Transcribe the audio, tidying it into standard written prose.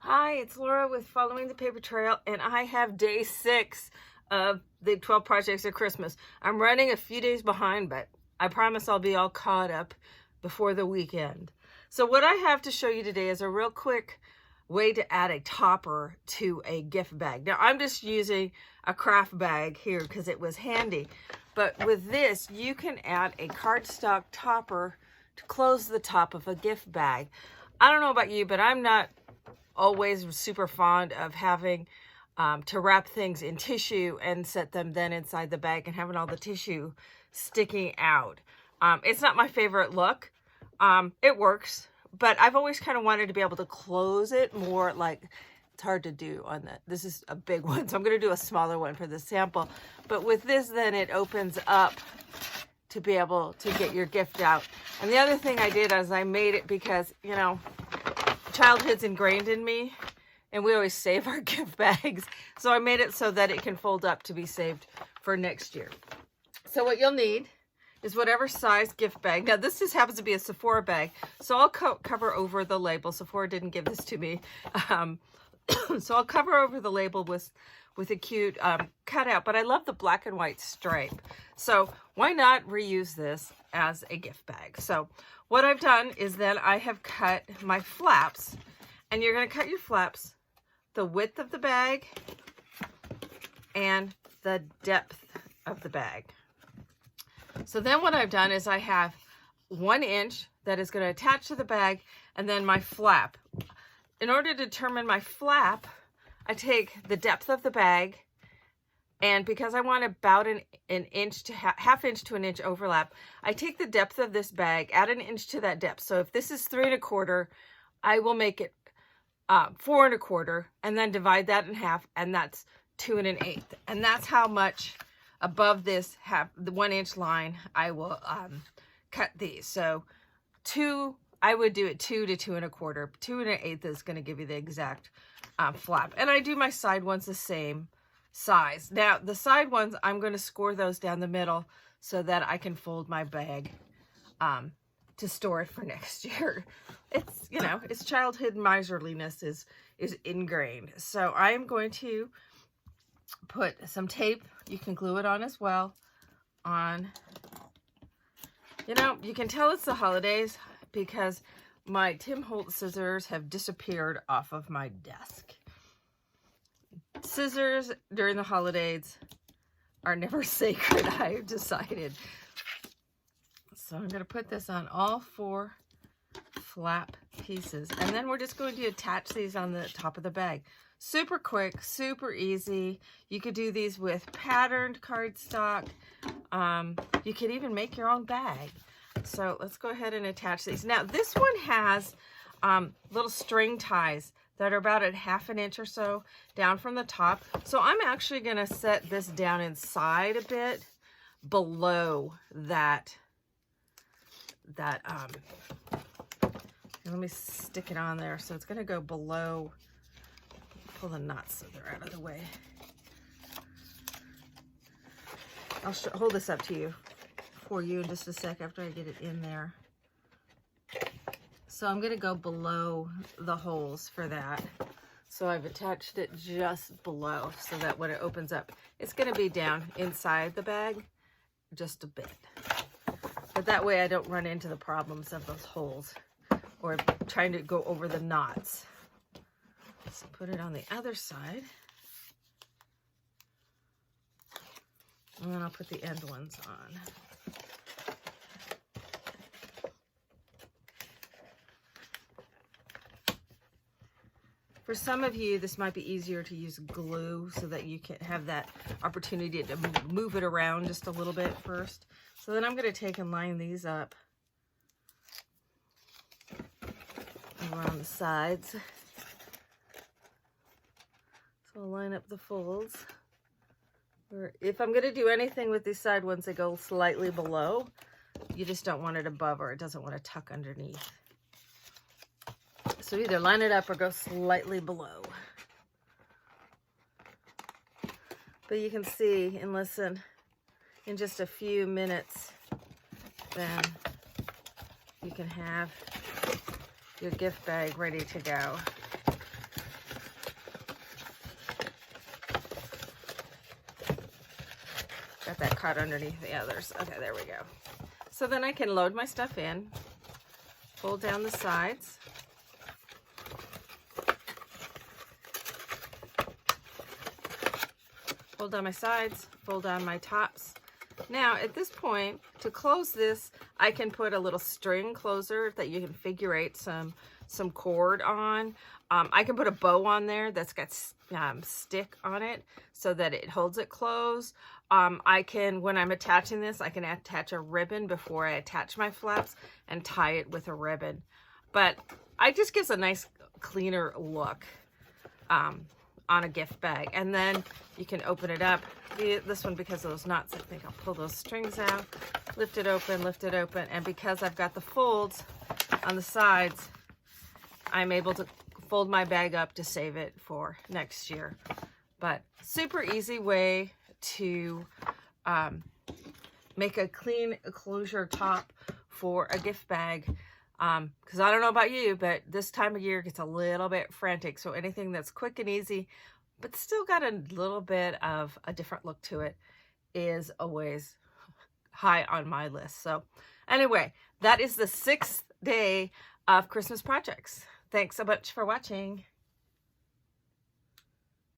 Hi, it's Laura with Following the Paper Trail, and I have day 6 of the 12 projects of Christmas. I'm running a few days behind, but I promise I'll be all caught up before the weekend. So what I have to show you today is a real quick way to add a topper to a gift bag. Now, I'm just using a craft bag here because it was handy, but with this, you can add a cardstock topper to close the top of a gift bag. I don't know about you, but I'm not always super fond of having to wrap things in tissue and set them then inside the bag and having all the tissue sticking out. It's not my favorite look. It works, but I've always kind of wanted to be able to close it more. Like, it's hard to do on that. This is a big one, so I'm going to do a smaller one for the sample. But with this, then it opens up to be able to get your gift out. And the other thing I did is I made it because, you know, childhood's ingrained in me, and we always save our gift bags. So I made it so that it can fold up to be saved for next year. So what you'll need is whatever size gift bag. Now this just happens to be a Sephora bag, so I'll cover over the label. Sephora didn't give this to me. So I'll cover over the label with a cute cutout, but I love the black and white stripe. So why not reuse this as a gift bag? So what I've done is then I have cut my flaps, and you're going to cut your flaps the width of the bag and the depth of the bag. So then what I've done is I have 1 inch that is going to attach to the bag, and then my flap. In order to determine my flap, I take the depth of the bag, and because I want about an inch to half inch to an inch overlap, I take the depth of this bag, add an inch to that depth. So if this is 3 1/4, I will make it 4 1/4, and then divide that in half, and that's 2 1/8. And that's how much above this the 1 inch line I will cut these. So I would do it 2 to 2 1/4. 2 1/8 is going to give you the exact flap. And I do my side ones the same size. Now the side ones, I'm going to score those down the middle so that I can fold my bag to store it for next year. It's, you know, it's childhood miserliness is ingrained. So I am going to put some tape, you can glue it on as well, on. You know, you can tell it's the holidays because my Tim Holtz scissors have disappeared off of my desk. Scissors during the holidays are never sacred, I have decided. So I'm going to put this on all 4 flap pieces, and then we're just going to attach these on the top of the bag. Super quick, super easy. You could do these with patterned cardstock. You could even make your own bag. So let's go ahead and attach these. Now this one has little string ties that are about at half an inch or so down from the top. So I'm actually going to set this down inside a bit below that. Let me stick it on there. So it's going to go below. Pull the knots so they're out of the way. I'll hold this up to you for you in just a sec after I get it in there. So I'm going to go below the holes for that. So I've attached it just below so that when it opens up, it's going to be down inside the bag just a bit. But that way I don't run into the problems of those holes or trying to go over the knots. So put it on the other side. And then I'll put the end ones on. For some of you, this might be easier to use glue so that you can have that opportunity to move it around just a little bit first. So then I'm going to take and line these up around the sides. So I'll line up the folds. Or if I'm going to do anything with these side ones, they go slightly below. You just don't want it above, or it doesn't want to tuck underneath. So either line it up or go slightly below. But you can see and listen, in just a few minutes, then you can have your gift bag ready to go. Got that caught underneath the others. Okay, there we go. So then I can load my stuff in, fold down the sides. Fold down my sides, fold down my tops. Now at this point, to close this, I can put a little string closer that you can figure eight some cord on. I can put a bow on there that's got stick on it so that it holds it closed. I can, when I'm attaching this, I can attach a ribbon before I attach my flaps and tie it with a ribbon. But it just gives a nice cleaner look on a gift bag. And then you can open it up. This one, because of those knots, I think I'll pull those strings out, lift it open, and because I've got the folds on the sides, I'm able to fold my bag up to save it for next year. But super easy way to make a clean closure top for a gift bag. Because I don't know about you, but this time of year gets a little bit frantic. So anything that's quick and easy, but still got a little bit of a different look to it, is always high on my list. So anyway, that is the 6th day of Christmas projects. Thanks so much for watching.